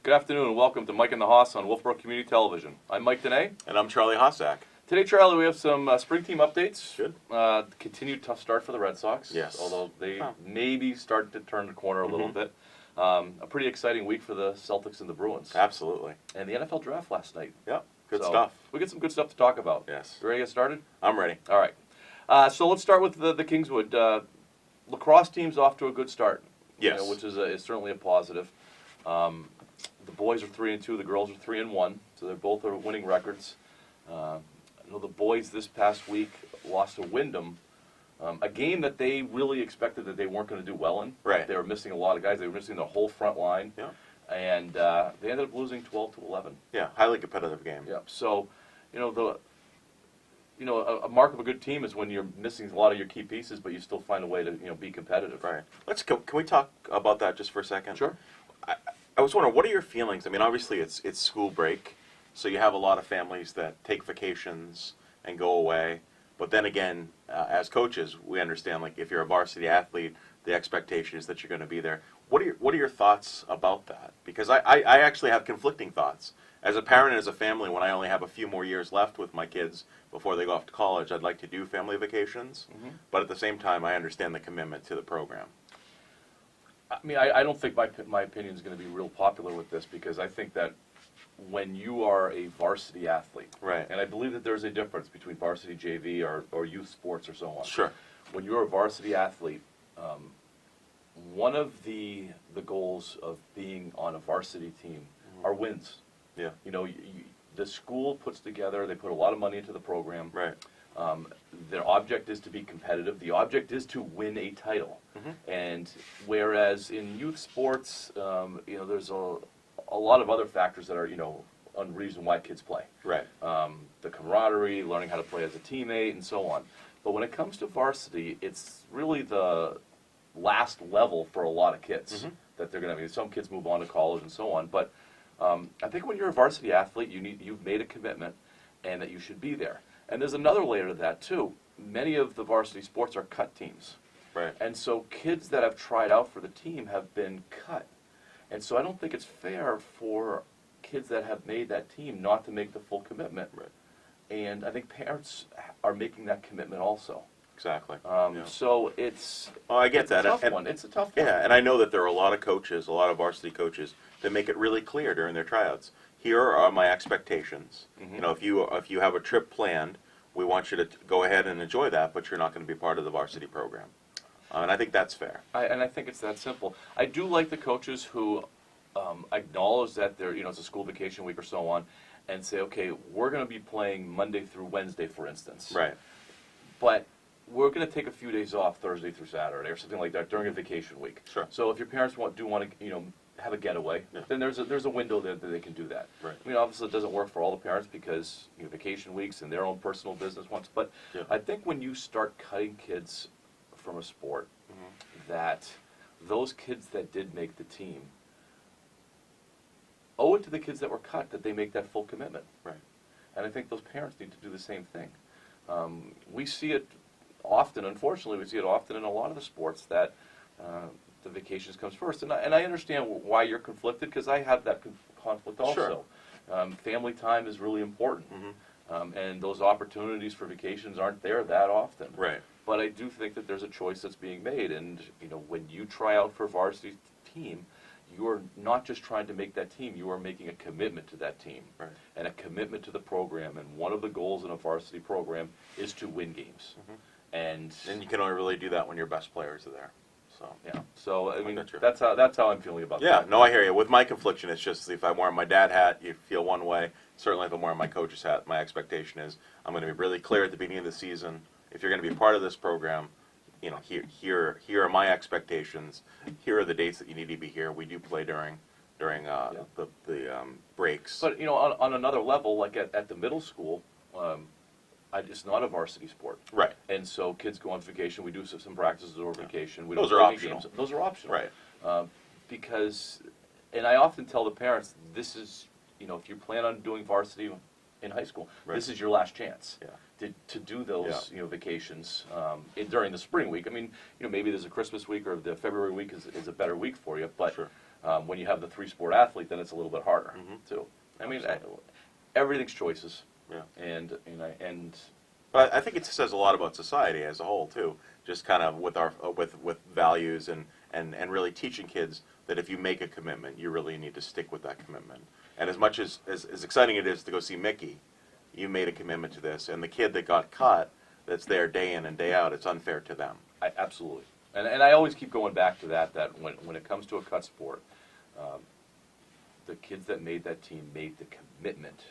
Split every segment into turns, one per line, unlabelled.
Good afternoon and welcome to Mike and the Hoss on Wolfeboro Community Television. I'm Mike Dene.
And I'm Charlie Hossack.
Today, Charlie, we have some spring team updates.
Good.
Continued tough start for the Red Sox.
Yes.
Although they maybe start to turn the corner a little bit. A pretty exciting week for the Celtics and the Bruins.
Absolutely.
And the NFL draft last night.
Yep. Good
So,
stuff.
We get some good stuff to talk about.
Yes.
You ready to get started?
I'm ready.
All right. So let's start with the Kingswood. Lacrosse team's off to a good start.
Yes.
Which is certainly a positive. The boys are 3-2. The girls are 3-1. So they're both are winning records. I know the boys this past week lost to Wyndham, a game that they really expected that they weren't going to do well in.
Right.
They were missing a lot of guys. They were missing the whole front line.
Yeah.
And they ended up losing 12-11.
Yeah. Highly competitive game.
Yeah. So, a mark of a good team is when you're missing a lot of your key pieces, but you still find a way to be competitive.
Right. Can we talk about that just for a second?
Sure.
I was wondering, what are your feelings? I mean, obviously it's school break, so you have a lot of families that take vacations and go away. But then again, as coaches, we understand, like, if you're a varsity athlete, the expectation is that you're going to be there. What are your thoughts about that? Because I actually have conflicting thoughts. As a parent and as a family, when I only have a few more years left with my kids before they go off to college, I'd like to do family vacations. Mm-hmm. But at the same time, I understand the commitment to the program.
I mean, I don't think my opinion is going to be real popular with this, because I think that when you are a varsity athlete,
right,
and I believe that there's a difference between varsity JV or youth sports or so on.
Sure. When
you're a varsity athlete, one of the goals of being on a varsity team are wins. Yeah. The school puts together, they put a lot of money into the program. Right. Their object is to be competitive. The object is to win a title. Mm-hmm. And whereas in youth sports, there's a lot of other factors that are, on reason why kids play. Right. The camaraderie, learning how to play as a teammate, and so on. But when it comes to varsity, it's really the last level for a lot of kids that they're going to. Some kids move on to college and so on. But I think when you're a varsity athlete, you've made a commitment, and that you should be there. And there's another layer to that too. Many of the varsity sports are cut teams. Right. And so kids that have tried out for the team have been cut. And so I don't think it's fair for kids that have made that team not to make the full commitment. Right. And I think parents are making that commitment also. Exactly. So it's
I get that.
A tough one. It's a tough one.
Yeah, and I know that there are a lot of coaches, a lot of varsity coaches, that make it really clear during their tryouts. Here are my expectations. Mm-hmm. If you have a trip planned, we want you to go ahead and enjoy that, but you're not going to be part of the varsity program. And I think that's fair.
I think it's that simple. I do like the coaches who acknowledge that it's a school vacation week or so on, and say, okay, we're going to be playing Monday through Wednesday, for instance. Right. But we're going to take a few days off Thursday through Saturday or something like that during a vacation week. Sure. So if your parents want to, have a getaway, then there's a window there that they can do that. Right. I mean, obviously it doesn't work for all the parents because vacation weeks and their own personal business wants. But I think when you start cutting kids from a sport, that those kids that did make the team owe it to the kids that were cut that they make that full commitment. Right. And I think those parents need to do the same thing. We see it often, unfortunately, we see it often in a lot of the sports that the vacations comes first. And I understand why you're conflicted, because I have that conflict also. Sure. Family time is really important. Mm-hmm. And those opportunities for vacations aren't there that often. Right. But I do think that there's a choice that's being made. And, when you try out for a varsity team, you are not just trying to make that team, you are making a commitment to that team. Right. And a commitment to the program. And one of the goals in a varsity program is to win games. Mm-hmm. And
you can only really do that when your best players are there. So
yeah. So I mean, that's how I'm feeling about that.
Yeah. No, I hear you. With my confliction, it's just if I'm wearing my dad hat, you feel one way. Certainly, if I'm wearing my coach's hat, my expectation is I'm going to be really clear at the beginning of the season. If you're going to be part of this program, here are my expectations. Here are the dates that you need to be here. We do play during the breaks.
But on another level, like at the middle school. It's not a varsity sport. Right. And so kids go on vacation. We do some practices over vacation.
Those are optional.
Those are optional.
Right.
Because, and I often tell the parents, this is, if you plan on doing varsity in high school, this is your last chance to do those, vacations during the spring week. I mean, maybe there's a Christmas week or the February week is a better week for you. But When you have the 3-sport athlete, then it's a little bit harder too. I mean, everything's choices.
Yeah.
And
But I think it says a lot about society as a whole too. Just kind of with our with values and really teaching kids that if you make a commitment, you really need to stick with that commitment. And as much as exciting it is to go see Mickey, you made a commitment to this, and the kid that got cut, that's there day in and day out, it's unfair to them.
Absolutely. And I always keep going back to that when it comes to a cut sport, the kids that made that team made the commitment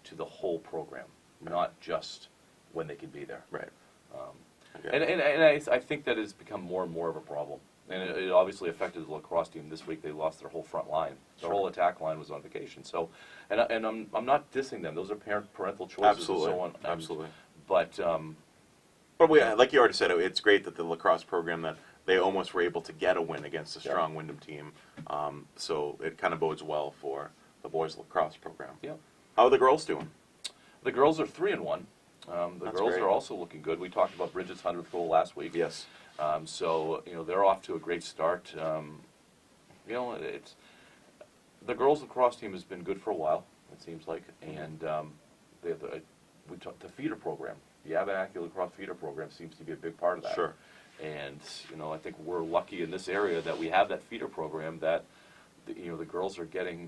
to the whole program, not just when they could be there.
Right.
And I think that has become more and more of a problem. And it obviously affected the lacrosse team. This week they lost their whole front line. Their whole attack line was on vacation. So, and I'm not dissing them. Those are parental choices
Absolutely.
and so on.
Absolutely.
But
we, like you already said, it's great that the lacrosse program, that they almost were able to get a win against a strong Wyndham team. So it kind of bodes well for the boys lacrosse program.
Yeah.
How are the girls doing?
The girls are 3-1. The
That's
girls
great.
are also looking good. We talked about Bridget's 100th goal last week.
Yes.
So they're off to a great start. It's the girls lacrosse team has been good for a while. It seems like, and the feeder program, the Abenaki lacrosse feeder program, seems to be a big part of that.
Sure.
And I think we're lucky in this area that we have that feeder program that the girls are getting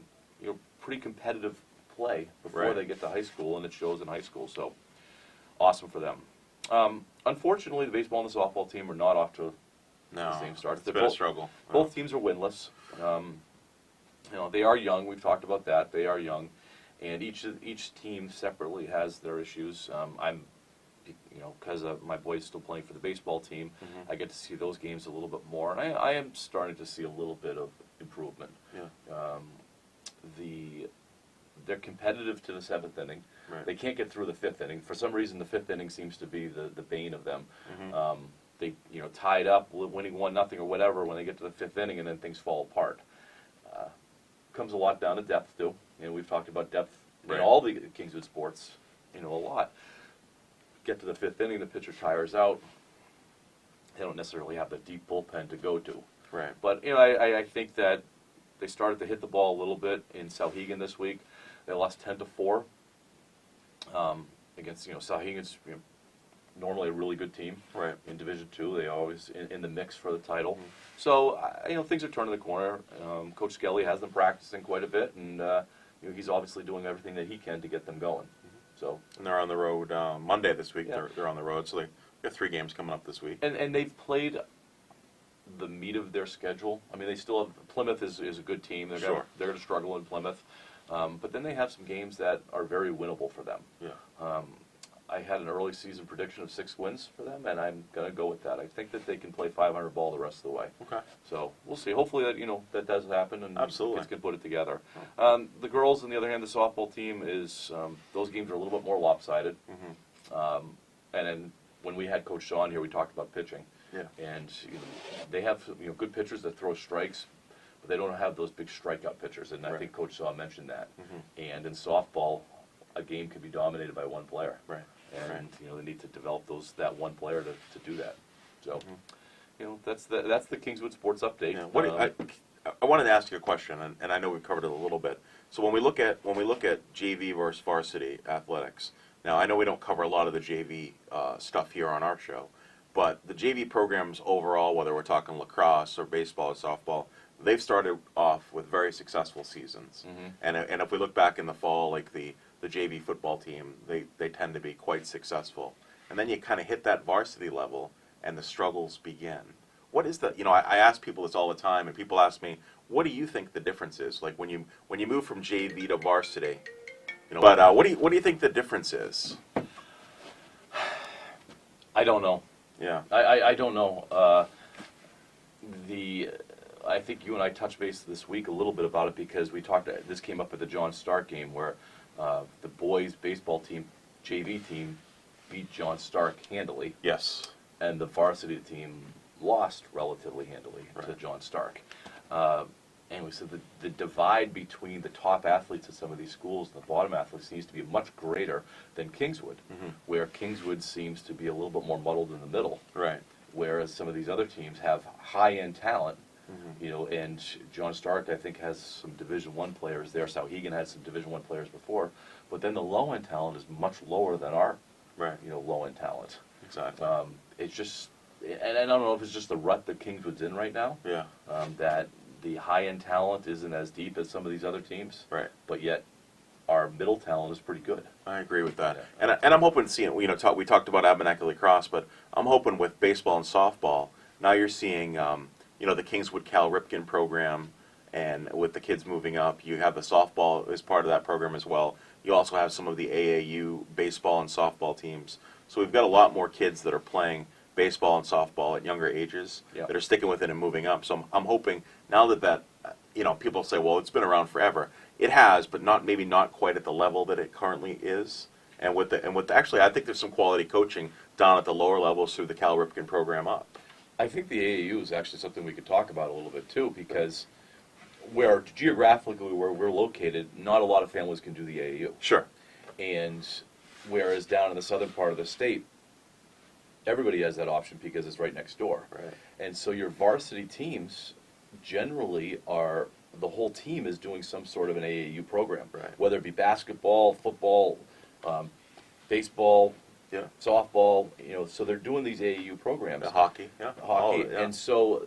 pretty competitive play before they get to high school, and it shows in high school. So awesome for them. Unfortunately, the baseball and the softball team are not off to the same start.
It's been a struggle.
Both teams are winless. They are young. We've talked about that. They are young, and each team separately has their issues. Because my boy's still playing for the baseball team, I get to see those games a little bit more, and I am starting to see a little bit of improvement.
Yeah.
They're competitive to the 7th inning.
Right.
They can't get through the 5th inning. For some reason, the 5th inning seems to be the bane of them. They tied up, winning 1-0 or whatever. When they get to the 5th inning, and then things fall apart. Comes a lot down to depth too. We've talked about depth in all the Kingswood sports. A lot. Get to the 5th inning, the pitcher tires out. They don't necessarily have the deep bullpen to go to.
Right.
But I think that they started to hit the ball a little bit in Sauhegan this week. They lost 10-4 against Sauhegan's normally a really good team in Division II. They always in the mix for the title. So things are turning the corner. Coach Skelly has them practicing quite a bit, and he's obviously doing everything that he can to get them going. So
and they're on the road Monday this week.
Yeah.
They're on the road, so they got 3 games coming up this week.
and they've played the meat of their schedule. I mean, they still have Plymouth is a good team. They're going to struggle in Plymouth, but then they have some games that are very winnable for them.
Yeah.
I had an early season prediction of 6 wins for them, and I'm going to go with that. I think that they can play 500 ball the rest of the way.
Okay.
So we'll see. Hopefully that that does happen, and
Absolutely.
kids can put it together. The girls, on the other hand, the softball team is those games are a little bit more lopsided. And then when we had Coach Sean here, we talked about pitching.
Yeah.
And they have good pitchers that throw strikes, but they don't have those big strikeout pitchers. And I think Coach Sean mentioned that. And in softball, a game can be dominated by one player.
Right.
And they need to develop that one player to do that. So that's the Kingswood Sports Update.
Yeah. I wanted to ask you a question, and I know we've covered it a little bit. So when we look at JV versus varsity athletics, now I know we don't cover a lot of the JV stuff here on our show, but the JV programs overall, whether we're talking lacrosse or baseball or softball, they've started off with very successful seasons. And if we look back in the fall, like the JV football team, they tend to be quite successful. And then you kind of hit that varsity level, and the struggles begin. What is the, I ask people this all the time, and people ask me, what do you think the difference is? Like when you move from JV to varsity, but what do you think the difference is?
I don't know.
Yeah.
I don't know. I think you and I touched base this week a little bit about it because this came up at the John Stark game where the boys baseball team, JV team, beat John Stark handily.
Yes.
And the varsity team lost relatively handily to John Stark. And we said the divide between the top athletes at some of these schools and the bottom athletes seems to be much greater than Kingswood, where Kingswood seems to be a little bit more muddled in the middle.
Right.
Whereas some of these other teams have high-end talent, You know, and John Stark, I think, has some Division I players there. Sauhegan had some Division I players before, but then the low-end talent is much lower than our, you know, low-end talent.
Exactly.
It's just, and I don't know if it's just the rut that Kingswood's in right now. That the high-end talent isn't as deep as some of these other teams. But yet, our middle talent is pretty good.
I agree with that. And I'm hoping, seeing, you know, we talked about Abenaki lacrosse, but I'm hoping with baseball and softball, now you're seeing, you know, the Kingswood Cal Ripken program, and with the kids moving up, you have the softball as part of that program as well. You also have some of the AAU baseball and softball teams. So we've got a lot more kids that are playing baseball and softball at younger ages that are sticking with it and moving up. So I'm hoping now that, you know, people say, well, it's been around forever. It has, but maybe not quite at the level that it currently is. And actually, I think there's some quality coaching down at the lower levels through the Cal Ripken program up.
I think the AAU is actually something we could talk about a little bit too, because geographically where we're located, not a lot of families can do the AAU.
Sure.
And whereas down in the southern part of the state, everybody has that option because it's right next door. And so your varsity teams generally are, the whole team is doing some sort of an AAU program, whether it be basketball, football, baseball, softball. You know, so they're doing these AAU programs.
Hockey,
and so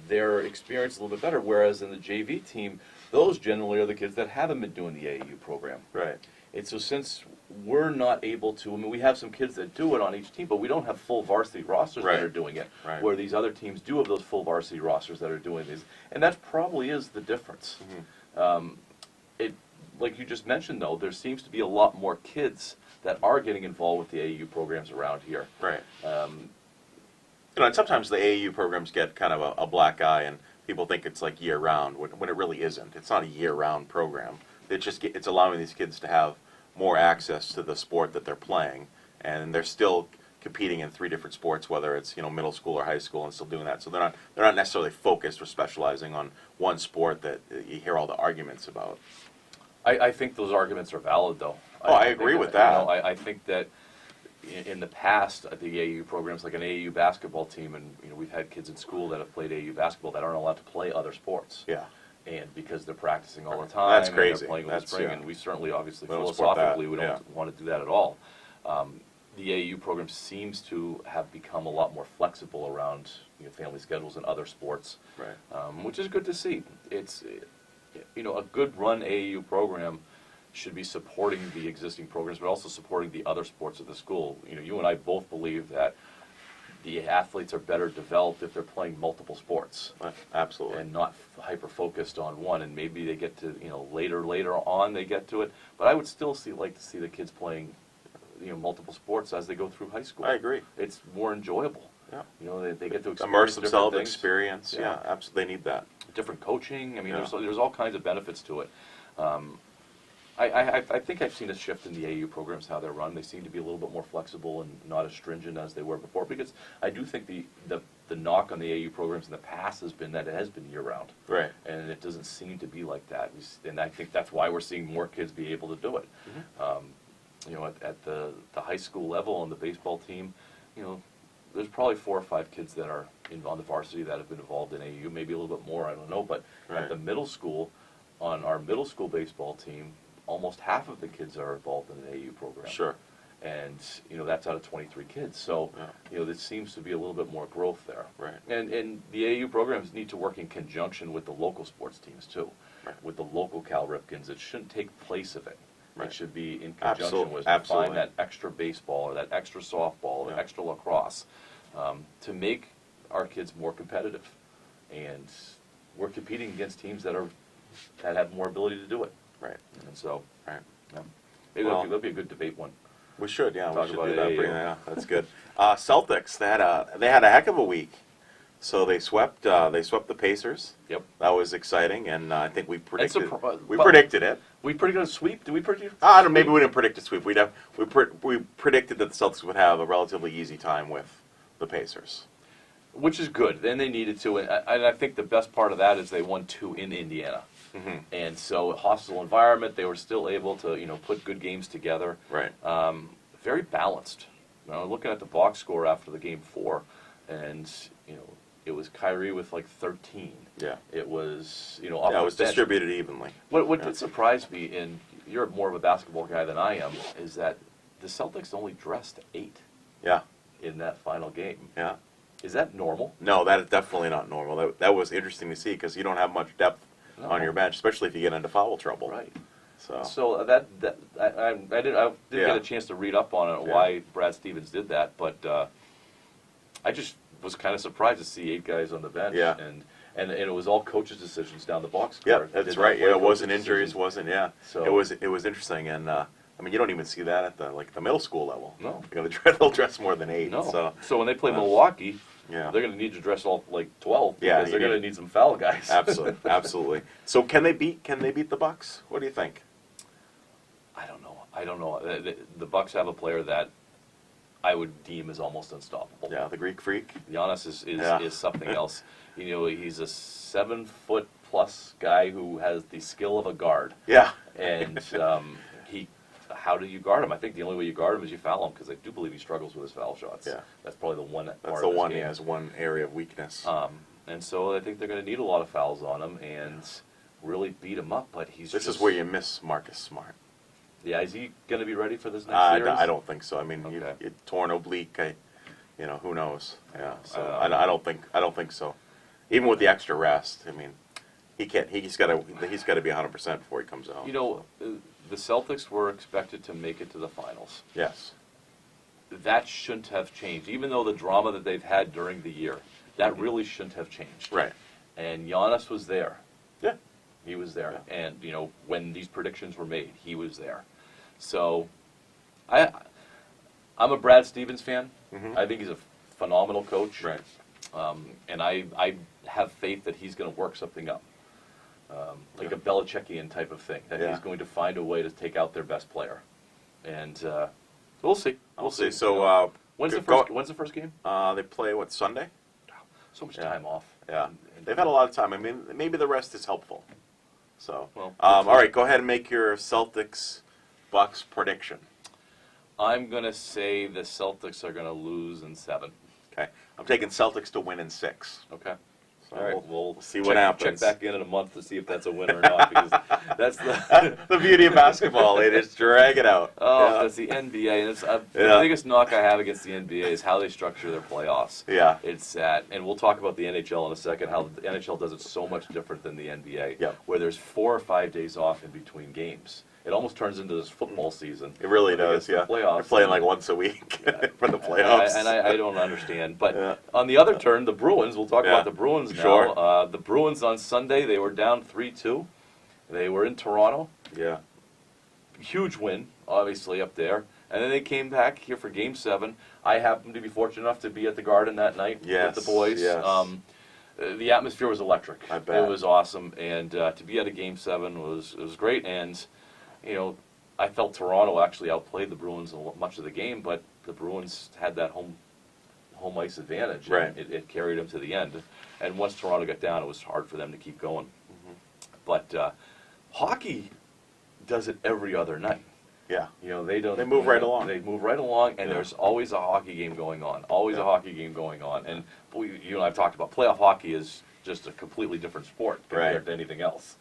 their experience is a little bit better. Whereas in the JV team, those generally are the kids that haven't been doing the AAU program. And so since we're not able to, I mean, we have some kids that do it on each team, but we don't have full varsity rosters that are doing it, where these other teams do have those full varsity rosters that are doing these. And that probably is the difference. Like you just mentioned, though, there seems to be a lot more kids that are getting involved with the AAU programs around here.
You know, and sometimes the AAU programs get kind of a black eye, and people think it's like year-round, when it really isn't. It's not a year-round program. It's allowing these kids to have more access to the sport that they're playing, and they're still competing in 3 different sports, whether it's, you know, middle school or high school, and still doing that. So they're not necessarily focused or specializing on one sport that you hear all the arguments about.
I think those arguments are valid, though.
I agree with that.
You know, I think that in the past, the AAU programs, like an AAU basketball team, and you know, we've had kids in school that have played AAU basketball that aren't allowed to play other sports. And because they're practicing all the time,
that's crazy.
And they're playing with the spring, and we certainly, obviously,
we
philosophically, we don't want to do that at all. The AAU program seems to have become a lot more flexible around, you know, family schedules and other sports, which is good to see. It's, you know, a good run AAU program should be supporting the existing programs, but also supporting the other sports of the school. You know, you and I both believe that the athletes are better developed if they're playing multiple sports.
Absolutely.
And not hyper-focused on one, and maybe they get to, you know, later on they get to it. But I would still like to see the kids playing, you know, multiple sports as they go through high school.
I agree.
It's more enjoyable. You know, they get to
immerse themselves,
things.
Experience. Absolutely, they need that.
Different coaching. I mean, there's all kinds of benefits to it. I think I've seen a shift in the AAU programs, how they're run. They seem to be a little bit more flexible and not as stringent as they were before, because I do think the knock on the AAU programs in the past has been that it has been year-round. And it doesn't seem to be like that. And I think that's why we're seeing more kids be able to do it. You know, at the high school level on the baseball team, you know, there's probably 4 or 5 kids that are on the varsity that have been involved in AAU, maybe a little bit more, I don't know. But at the middle school, on our middle school baseball team, almost half of the kids are involved in an AAU program. And, you know, that's out of 23 kids. So, you know, there seems to be a little bit more growth there. And the AAU programs need to work in conjunction with the local sports teams, too. With the local Cal Ripkens. It shouldn't take place of it. It should be in conjunction with, to find that extra baseball or that extra softball or extra lacrosse to make our kids more competitive. And we're competing against teams that have more ability to do it. And so, maybe that'll be a good debate one.
We should, we should do
that.
Yeah, that's good. Celtics, they had a heck of a week. So they swept the Pacers. That was exciting, and I think we predicted it.
We predicted a sweep. Did we predict?
I don't know. Maybe we didn't predict a sweep. We predicted that the Celtics would have a relatively easy time with the Pacers,
which is good. Then they needed to, and I think the best part of that is they won 2 in Indiana. And so, a hostile environment, they were still able to, you know, put good games together. Very balanced. You know, looking at the box score after the game 4, and you know, It was Kyrie with like 13.
Yeah.
It was, off
Yeah, it
the
was
bench.
distributed evenly.
What
Yeah.
did surprise me, and you're more of a basketball guy than I am, is that the Celtics only dressed 8
Yeah.
in that final game.
Yeah.
Is that normal?
No, that is definitely not normal. That was interesting to see because you don't have much depth
No.
on your bench, especially if you get into foul trouble.
Right.
So
So I didn't
Yeah.
get a chance to read up on it,
Yeah.
why Brad Stevens did that, but I just was kind of surprised to see 8 guys on the bench.
Yeah.
And it was all coaches' decisions down the box
yeah,
score.
that's
Did
right.
not
Yeah,
play
it wasn't
coaches'
injuries,
decisions.
wasn't yeah.
So-
It was interesting, and I mean you don't even see that at the middle school level.
No.
They'll dress more than 8.
No.
So
when they play
uh,
Milwaukee,
yeah.
they're going to need to dress all like 12
Yeah,
because
you
they're going to
need-
need some foul guys.
Absolutely, absolutely. So can they beat the Bucks? What do you think?
I don't know. The Bucks have a player that I would deem as almost unstoppable.
Yeah, the Greek Freak.
Giannis is
Yeah.
something else. He's a 7-foot-plus guy who has the skill of a guard.
Yeah.
And how do you guard him? I think the only way you guard him is you foul him, because I do believe he struggles with his foul shots.
Yeah.
That's probably the one
That's
part
the
of his
one. He
game.
has one area of weakness.
And so I think they're going to need a lot of fouls on him and really beat him up. But
This is where you miss Marcus Smart.
Yeah, is he going to be ready for this next series?
I don't think so. I mean,
Okay.
you torn oblique. Who knows? Yeah. So
Um,
I don't think so. Even with the extra rest, I mean, he can't. He's got to be 100% before he comes out.
The Celtics were expected to make it to the finals.
Yes.
That shouldn't have changed, even though the drama that they've had during the year. That really shouldn't have changed.
Right.
And Giannis was there.
Yeah.
He was there.
Yeah.
And, when these predictions were made, he was there. So, I'm a Brad Stevens fan.
Mhm.
I think he's a phenomenal coach.
Right.
And I have faith that he's going to work something up. Like a Belichickian type of thing, that
Yeah.
he's going to find a way to take out their best player. And we'll see.
We'll see. So
when's the
go-
first game?
they play Sunday?
So much
Yeah.
time off.
Yeah.
And
They've had a lot of time. I mean, maybe the rest is helpful. So,
Well,
all right, go ahead and make your Celtics Bucks prediction.
I'm going to say the Celtics are going to lose in 7.
Okay. I'm taking Celtics to win in 6.
Okay.
So
All right,
we'll see
check,
what happens.
Check back in a month to see if that's a win or not, because that's the
The beauty of basketball, they just drag it out. Yeah.
that's the NBA, and it's the
Yeah.
biggest knock I have against the NBA is how they structure their playoffs.
Yeah.
It's sad, and we'll talk about the NHL in a second. How the NHL does it so much different than the NBA,
Yep.
where there's 4 or 5 days off in between games. It almost turns into this football season.
It really
when it
does,
gets to the
yeah.
playoffs.
They're playing like once a week for the playoffs.
And I don't understand. But
Yeah.
on the other turn, the Bruins, we'll talk
Yeah.
about the Bruins now.
Sure.
The Bruins on Sunday, they were down 3-2. They were in Toronto.
Yeah.
Huge win, obviously, up there. And then they came back here for Game 7. I happened to be fortunate enough to be at the Garden that night
Yes,
with the boys.
yes.
The atmosphere was electric.
I bet.
It was awesome. And to be at a Game 7 was great. And, I felt Toronto actually outplayed the Bruins much of the game, but the Bruins had that home ice advantage.
Right.
And it carried them to the end. And once Toronto got down, it was hard for them to keep going.
Mm-hmm.
But hockey does it every other night.
Yeah.
They don't.
They move right along.
They move right along, and
Yeah.
there's always a hockey game going on. Always
Yeah.
a hockey game going on. And you and I've talked about playoff hockey is just a completely different sport compared
Right.
to anything else.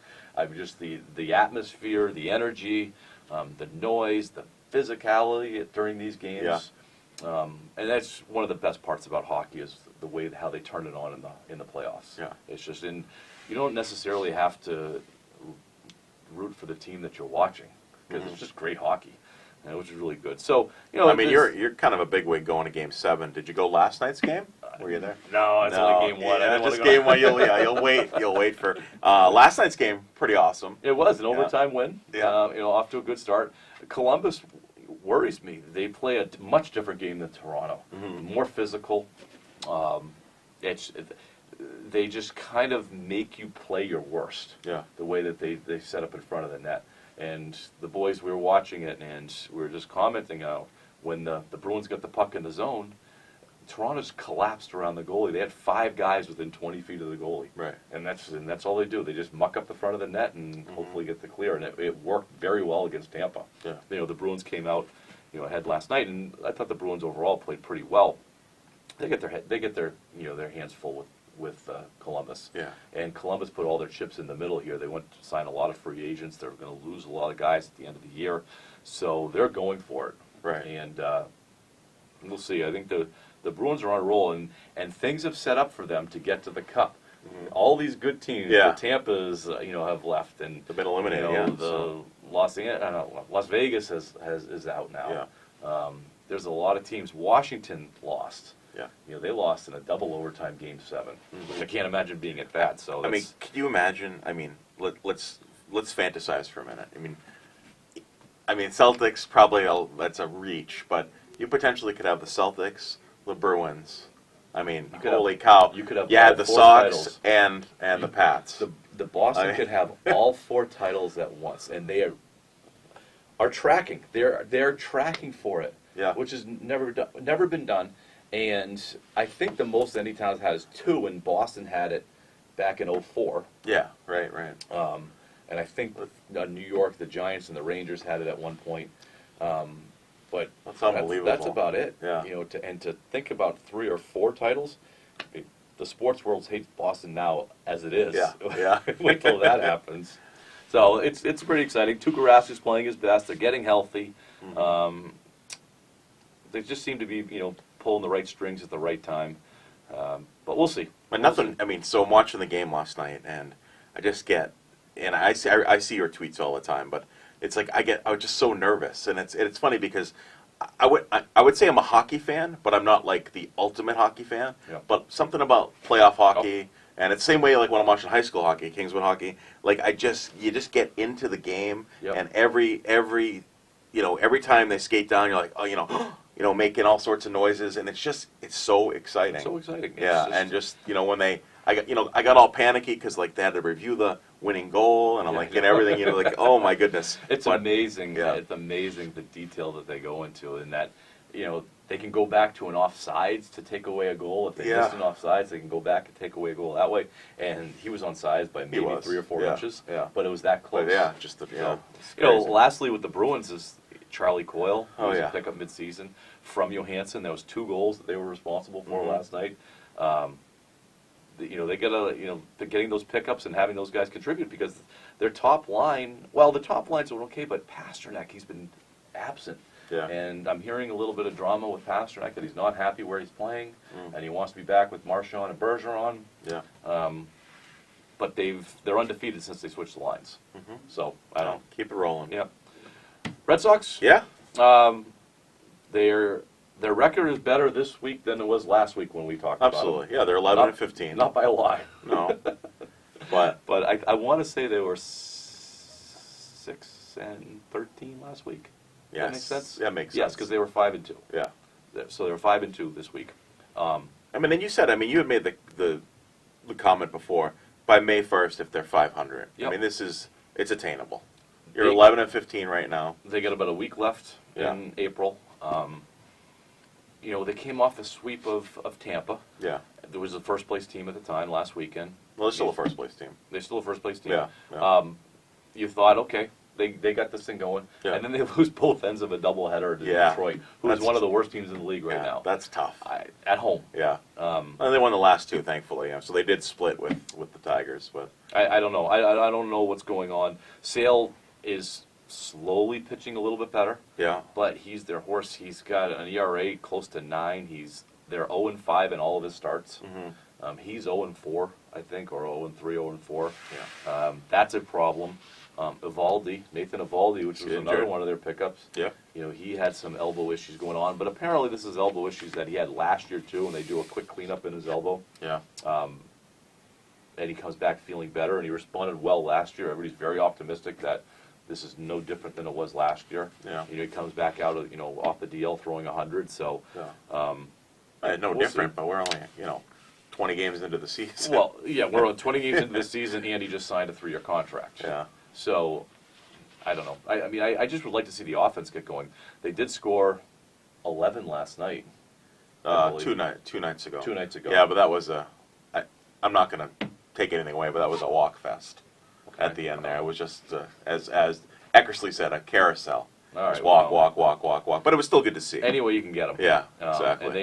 Just the atmosphere, the energy, the noise, the physicality during these games. And that's one of the best parts about hockey is the way how they turn it on in the playoffs.
Yeah.
It's just you don't necessarily have to root for the team that you're watching, because it's just great hockey, which is really good. So
I mean, you're kind of a big wig going to Game 7. Did you go last night's game? Were you there?
No, it's only Game 1. I
Yeah,
didn't wanna
just
go-
Game 1. You'll wait. You'll wait for last night's game. Pretty awesome.
It was an overtime win.
Yeah.
Off to a good start. Columbus worries me. They play a much different game than Toronto.
Mhm.
More physical. They just kind of make you play your worst.
Yeah.
The way that they set up in front of the net. And the boys, we were watching it, and we were just commenting how when the Bruins got the puck in the zone, Toronto's collapsed around the goalie. They had 5 guys within 20 feet of the goalie.
Right.
And that's all they do. They just muck up the front of the net and hopefully get the clear. And it worked very well against Tampa.
Yeah.
The Bruins came out, ahead last night, and I thought the Bruins overall played pretty well. They get their hands full with Columbus.
Yeah.
And Columbus put all their chips in the middle here. They went to sign a lot of free agents. They're going to lose a lot of guys at the end of the year. So they're going for it.
Right.
And we'll see. I think the Bruins are on a roll, and things have set up for them to get to the Cup. All these good teams,
Yeah.
the Tampa's, have left, and
They've been eliminated.
Las Vegas is out now.
Yeah.
There's a lot of teams. Washington lost.
Yeah.
They lost in a double overtime Game 7, which I can't imagine being at that. So
I mean, can you imagine? I mean, let's fantasize for a minute. I mean, Celtics probably that's a reach, but you potentially could have the Celtics, the Bruins. I mean, holy cow!
You could have
had
all
the
4
Sox
titles.
and the Pats.
The Boston could have all 4 titles at once, and they are tracking. They're tracking for it.
Yeah.
Which has never been done. And I think the most any town's had is 2, and Boston had it back in 04.
Yeah, right.
And I think New York, the Giants, and the Rangers had it at one point. But
That's unbelievable.
That's about it.
Yeah.
To think about 3 or 4 titles, the sports world hates Boston now as it is.
Yeah.
Wait till that happens. So it's pretty exciting. Tuukka Rask is playing his best. They're getting healthy.
Mm-hmm.
They just seem to be pulling the right strings at the right time. But we'll see.
But nothing. I mean, so I'm watching the game last night, and I just get, and I see your tweets all the time, but it's like I was just so nervous, and it's funny because I would say I'm a hockey fan, but I'm not like the ultimate hockey fan.
Yeah.
But something about playoff hockey, and it's the same way like when I'm watching high school hockey, Kingswood hockey. Like you just get into the game,
Yep.
and every time they skate down, you're like, oh, making all sorts of noises, and it's so exciting.
It's so exciting.
And when I got all panicky because like they had to review the winning goal, and I'm like, and everything, like, oh my goodness.
It's amazing.
Yeah.
It's amazing the detail that they go into, and that they can go back to an offsides to take away a goal. If they missed an offsides, they can go back and take away a goal that way. And he was onside by maybe 3 or 4 inches.
Yeah.
But it was that close.
But
Lastly with the Bruins is Charlie Coyle, who was
yeah.
a pickup midseason from Johansson. There was 2 goals that they were responsible for last night. They gotta, they're getting those pickups and having those guys contribute because their top line. Well, the top line's okay, but Pasternak, he's been absent.
Yeah.
And I'm hearing a little bit of drama with Pasternak that he's not happy where he's playing, and he wants to be back with Marchand and Bergeron.
Yeah.
But they're undefeated since they switched the lines. So I don't.
Keep it rolling.
Yeah. Red Sox.
Yeah.
Their record is better this week than it was last week when we talked about
Absolutely.
them.
Yeah, they're 11 and 15.
Not by a lot.
No. But
I want to say they were 6 and 13 last week.
yes.
That makes sense?
That makes sense.
Yes, because they were 5 and 2.
Yeah.
So they were 5 and 2 this week.
Then you said, you had made the comment before, by May 1st if they're 500.
Yep.
It's attainable. You're 11 and 15 right now.
They got about a week left in April. They came off the sweep of Tampa.
Yeah.
There was the first place team at the time last weekend.
Well, they're still a first place team.
They're still a first place team.
Yeah.
You thought, okay, they got this thing going.
Yeah.
And then they lose both ends of a doubleheader to Detroit, who is one of the worst teams in the league right now.
That's tough.
At home.
Yeah. And they won the last 2, thankfully. So they did split with the Tigers. But
I don't know. I don't know what's going on. Sale is slowly pitching a little bit better.
yeah.
But he's their horse. He's got an ERA close to 9. They're 0-5 in all of his starts. He's 0-4, I think, or 0-3, 0-4.
Yeah.
That's a problem. Nathan Evaldi, which was another one of their pickups.
Yeah.
He had some elbow issues going on, but apparently this is elbow issues that he had last year too, and they do a quick cleanup in his elbow.
Yeah.
And he comes back feeling better, and he responded well last year. Everybody's very optimistic that this is no different than it was last year.
Yeah.
He comes back out of, off the DL throwing 100. So,
No
we'll
different,
see.
but we're only 20 games into the season.
Well, yeah, we're on 20 games into this season, and he just signed a 3-year contract.
Yeah.
So, I don't know. I just would like to see the offense get going. They did score 11 last night.
Two nights ago.
2 nights ago.
Yeah, but that was I'm not going to take anything away, but that was a walk fest at the end there. It was just, as Eckersley said, a carousel.
All right,
Just walk,
well.
walk. But it was still good to see.
Any way you can get them.
Yeah, exactly.
And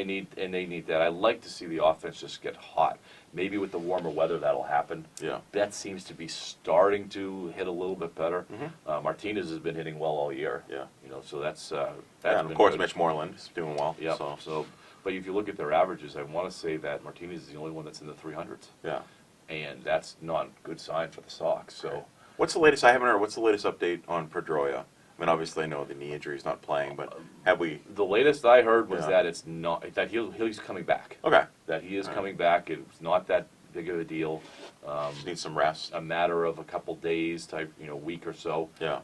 they need that. I like to see the offense just get hot. Maybe with the warmer weather that'll happen.
Yeah.
That seems to be starting to hit a little bit better.
Mhm.
Martinez has been hitting well all year.
Yeah.
So that's
Yeah, and of
been
course,
good.
Mitch Moreland is doing well.
Yep.
So,
But if you look at their averages, I want to say that Martinez is the only one that's in the 300s,
yeah.
and that's not a good sign for the Sox. So.
Right. What's the latest? I haven't heard. What's the latest update on Pedroia? I mean, obviously, I know the knee injury is not playing, but have we?
The latest I heard was
Yeah.
that it's not that he's coming back.
Okay.
That he is
All right.
coming back. It's not that big of a deal.
Just need some rest.
A matter of a couple days, type week or so.
Yeah.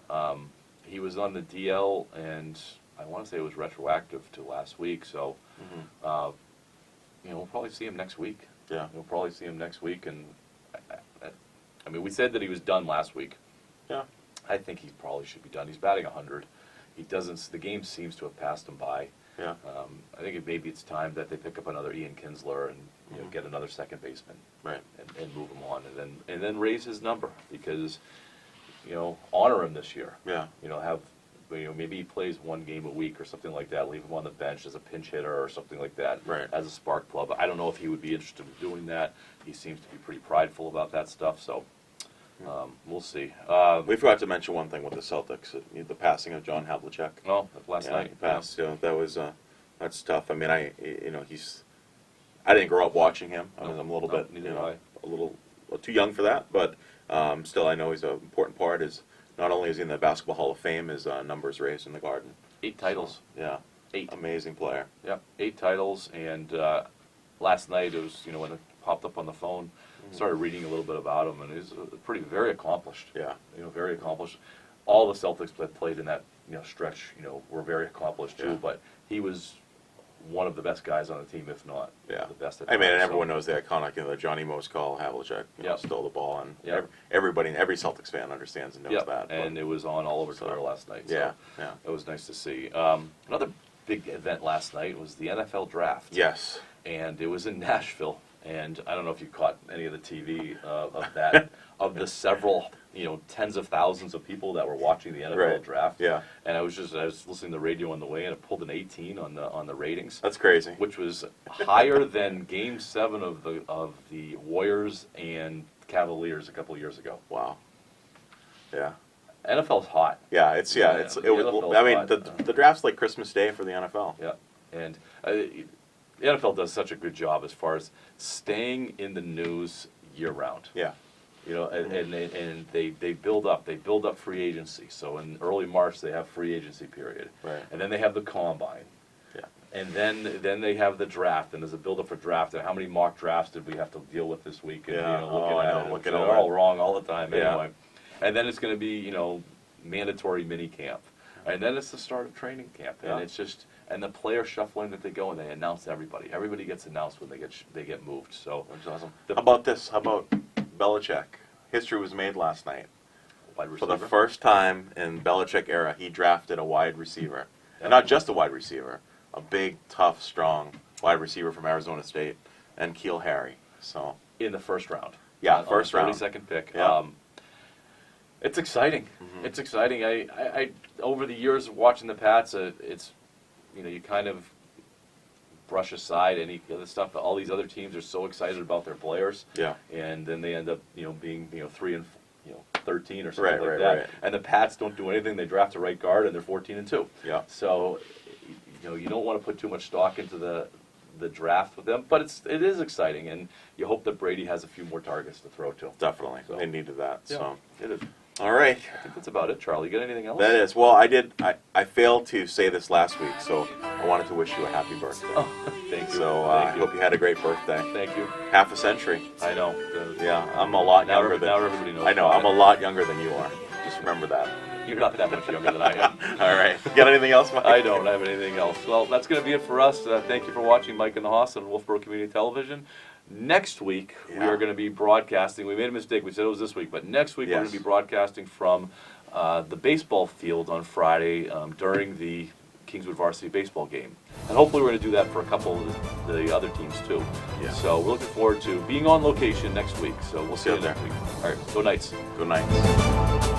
He was on the DL, and I want to say it was retroactive to last week. So,
Mhm.
we'll probably see him next week.
Yeah.
We'll probably see him next week, and I mean, we said that he was done last week.
Yeah.
I think he probably should be done. He's batting 100. He doesn't. The game seems to have passed him by.
Yeah.
I think maybe it's time that they pick up another Ian Kinsler and
Mhm.
get another second baseman
Right.
and move him on, and then raise his number because honor him this year.
Yeah.
Have maybe he plays one game a week or something like that. Leave him on the bench as a pinch hitter or something like that.
Right.
As a spark plug. I don't know if he would be interested in doing that. He seems to be pretty prideful about that stuff. So we'll see.
We forgot to mention one thing with the Celtics: the passing of John Havlicek.
Well, last
Yeah,
night.
he passed. That was that's tough. I mean, I didn't grow up watching him. I'm a little bit,
neither did I.
a little too young for that. But still, I know he's an important part. Is not only is he in the Basketball Hall of Fame, his numbers raised in the Garden.
8 titles.
Yeah,
8.
amazing player.
Yep, 8 titles, and last night it was when it popped up on the phone, started reading a little bit about him, and he's very accomplished.
Yeah,
Very accomplished. All the Celtics that played in that stretch, were very accomplished too.
Yeah.
But he was one of the best guys on the team, if not
yeah.
the best. At
I mean, and
times,
everyone knows the iconic, the Johnny Most call, Havlicek,
Yep.
stole the ball, and
Yep.
every Celtics fan understands and knows
Yep,
that.
and it was on all over
So,
Twitter last night.
yeah,
So
yeah.
it was nice to see. Another big event last night was the NFL draft.
Yes.
And it was in Nashville. And I don't know if you caught any of the TV of that, of the several, tens of thousands of people that were watching the NFL
Right.
draft.
Yeah.
And I was listening to the radio on the way, and it pulled an 18 on the ratings,
That's crazy.
which was higher than Game 7 of the Warriors and Cavaliers a couple of years ago.
Wow. Yeah.
NFL's hot.
Yeah, it
The
was.
NFL's
I mean,
hot.
the draft's like Christmas Day for the NFL.
Yeah, and the NFL does such a good job as far as staying in the news year round.
Yeah.
And they build up free agency. So in early March they have free agency period,
Right.
and then they have the combine,
Yeah.
and then they have the draft, and there's a build up for draft. And how many mock drafts did we have to deal with this week? And,
Yeah.
looking
Oh, I
at
know.
it,
Looking
they're
at
all
it.
wrong all the time
Yeah.
anyway. And then it's going to be mandatory mini camp, and then it's the start of training camp, and
Yeah.
it's just. And the player shuffling that they go, and they announce everybody. Everybody gets announced when they get moved. So
Which is awesome.
The-
How about this? How about Belichick? History was made last night.
wide
For
receiver.
the first time in Belichick era, he drafted a wide receiver. And not just a wide receiver, a big, tough, strong wide receiver from Arizona State, and Keel Harry. So,
in the first round.
Yeah,
on
first
the
round.
32nd pick.
Yeah.
It's exciting.
Mhm.
It's exciting. I over the years of watching the Pats, it's you kind of brush aside any other stuff. All these other teams are so excited about their players,
yeah.
and then they end up being 3-13 or something
Right,
like
right,
that.
right.
And the Pats don't do anything. They draft a right guard, and they're 14-2.
Yeah.
So you don't want to put too much stock into the draft with them, but it is exciting, and you hope that Brady has a few more targets to throw to.
Definitely.
So-
They needed that.
Yeah,
So,
it is.
all right.
I think that's about it, Charlie. You got anything else?
That is. Well, I failed to say this last week, so I wanted to wish you a happy birthday.
Oh, thank you.
So I
Thank you.
hope you had a great birthday.
Thank you.
Half a century.
I know.
Yeah, I'm a lot
Now
younger than.
everybody knows.
I know. I'm a lot younger than you are. Just remember that.
You're not that much younger than I am.
All right. Got anything else, Mike?
I don't have anything else. Well, that's going to be it for us. Thank you for watching Mike and the Hoss on Wolfeboro Community Television. Next week, we
Yeah.
are going to be broadcasting. We made a mistake. We said it was this week, but next week we're
Yes.
going to be broadcasting from the baseball field on Friday during the Kingswood varsity baseball game. And hopefully we're going to do that for a couple of the other teams too.
Yeah.
So we're looking forward to being on location next week. So we'll see
See
you
you there.
next week. All right, go Knights.
Good night.